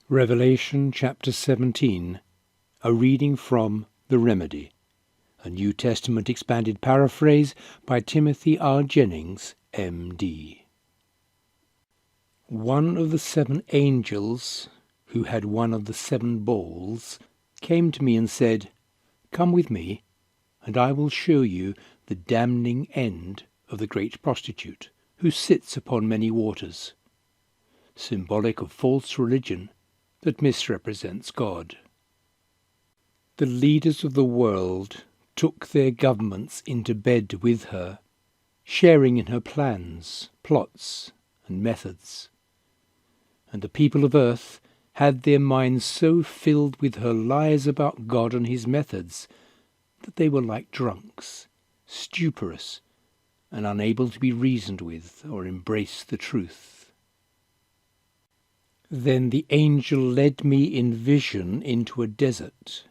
Revelation chapter 17, a reading from The Remedy, a New Testament expanded paraphrase by Timothy R. Jennings, M.D. One of the 7 angels, who had one of the 7 bowls, came to me and said, "Come with me, and I will show you the damning end of the great prostitute, who sits upon many waters," symbolic of false religion that misrepresents God. The leaders of the world took their governments into bed with her, sharing in her plans, plots, and methods. And the people of earth had their minds so filled with her lies about God and his methods that they were like drunks, stuporous, and unable to be reasoned with or embrace the truth. Then the angel led me in vision into a desert,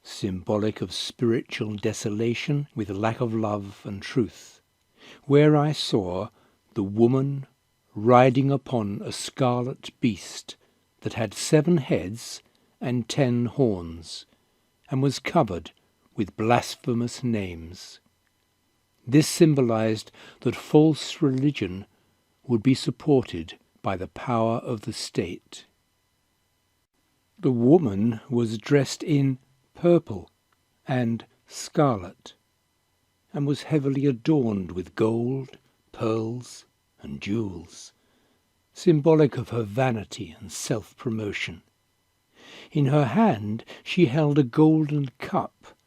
symbolic of spiritual desolation with lack of love and truth, where I saw the woman riding upon a scarlet beast that had 7 heads and 10 horns, and was covered with blasphemous names. This symbolized that false religion would be supported by the power of the state. The woman was dressed in purple and scarlet, and was heavily adorned with gold, pearls, and jewels, symbolic of her vanity and self-promotion. In her hand she held a golden cup,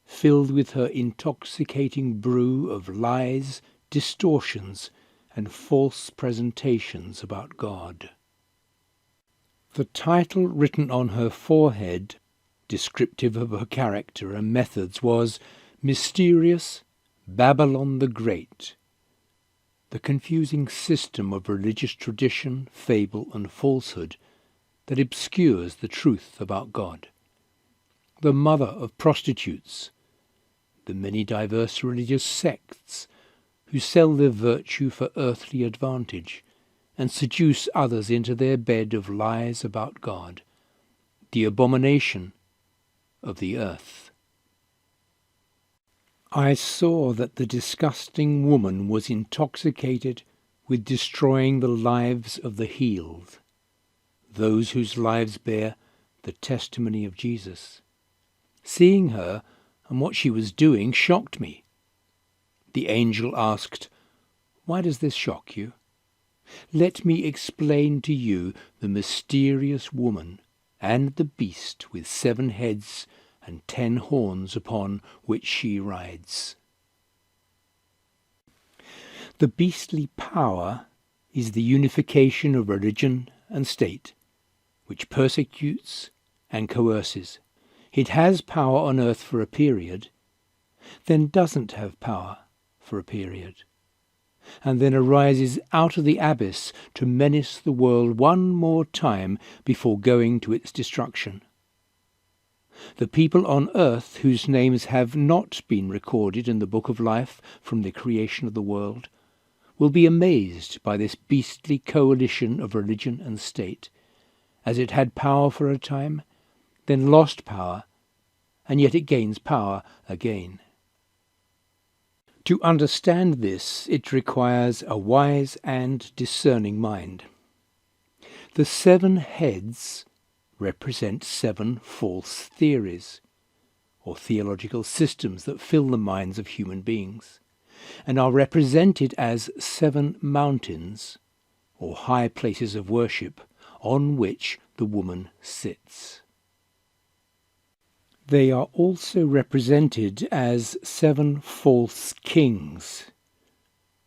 filled with her intoxicating brew of lies, distortions, and false presentations about God. The title written on her forehead, descriptive of her character and methods, was Mysterious Babylon the Great, the confusing system of religious tradition, fable, and falsehood that obscures the truth about God, the mother of prostitutes, the many diverse religious sects who sell their virtue for earthly advantage and seduce others into their bed of lies about God, the abomination of the earth. I saw that the disgusting woman was intoxicated with destroying the lives of the healed, those whose lives bear the testimony of Jesus. Seeing her and what she was doing shocked me. The angel asked, "Why does this shock you? Let me explain to you the mysterious woman and the beast with 7 heads and 10 horns upon which she rides." The beastly power is the unification of religion and state, which persecutes and coerces. It has power on earth for a period, then doesn't have power for a period, and then arises out of the abyss to menace the world one more time before going to its destruction. The people on earth whose names have not been recorded in the book of life from the creation of the world will be amazed by this beastly coalition of religion and state, as it had power for a time, then lost power, and yet it gains power again. To understand this, it requires a wise and discerning mind. The 7 heads represent 7 false theories, or theological systems that fill the minds of human beings, and are represented as 7 mountains, or high places of worship, on which the woman sits. They are also represented as 7 false kings,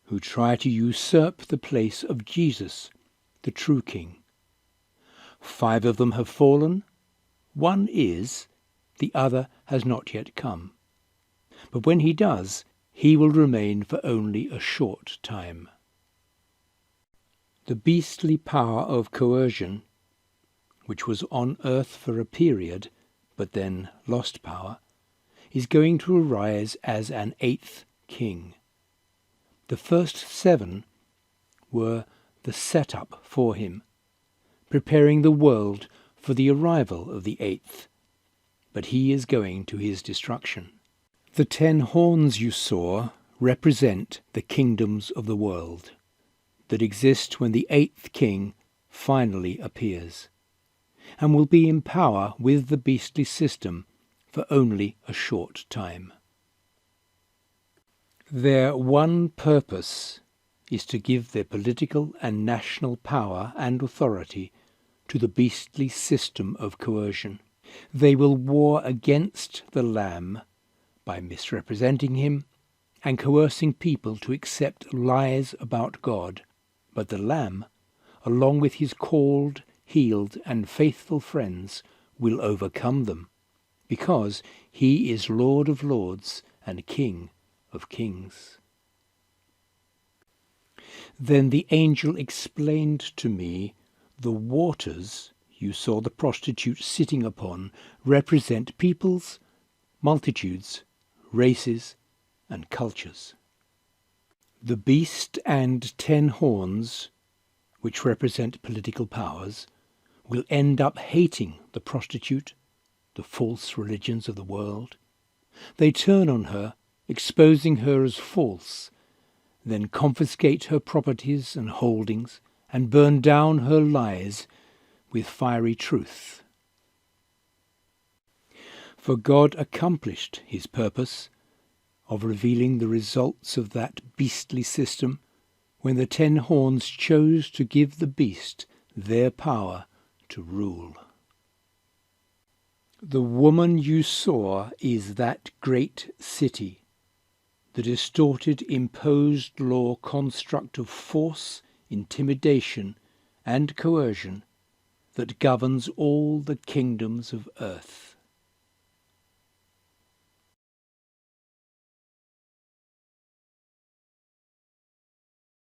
who try to usurp the place of Jesus, the true king. 5 of them have fallen, 1 is, the other has not yet come. But when he does, he will remain for only a short time. The beastly power of coercion, which was on earth for a period, but then lost power, is going to arise as an 8th king. The first 7 were the setup for him, preparing the world for the arrival of the 8th, but he is going to his destruction. The 10 horns you saw represent the kingdoms of the world that exist when the 8th king finally appears, and will be in power with the beastly system for only a short time. Their one purpose is to give their political and national power and authority to the beastly system of coercion. They will war against the Lamb by misrepresenting him and coercing people to accept lies about God, but the Lamb, along with his called, healed, and faithful friends, will overcome them, because he is Lord of lords and King of kings. Then the angel explained to me, the waters you saw the prostitute sitting upon represent peoples, multitudes, races, and cultures. The beast and 10 horns, which represent political powers, will end up hating the prostitute, the false religions of the world. They turn on her, exposing her as false, then confiscate her properties and holdings, and burn down her lies with fiery truth. For God accomplished his purpose of revealing the results of that beastly system when the 10 horns chose to give the beast their power to rule. The woman you saw is that great city, the distorted, imposed law construct of force, intimidation, and coercion that governs all the kingdoms of earth.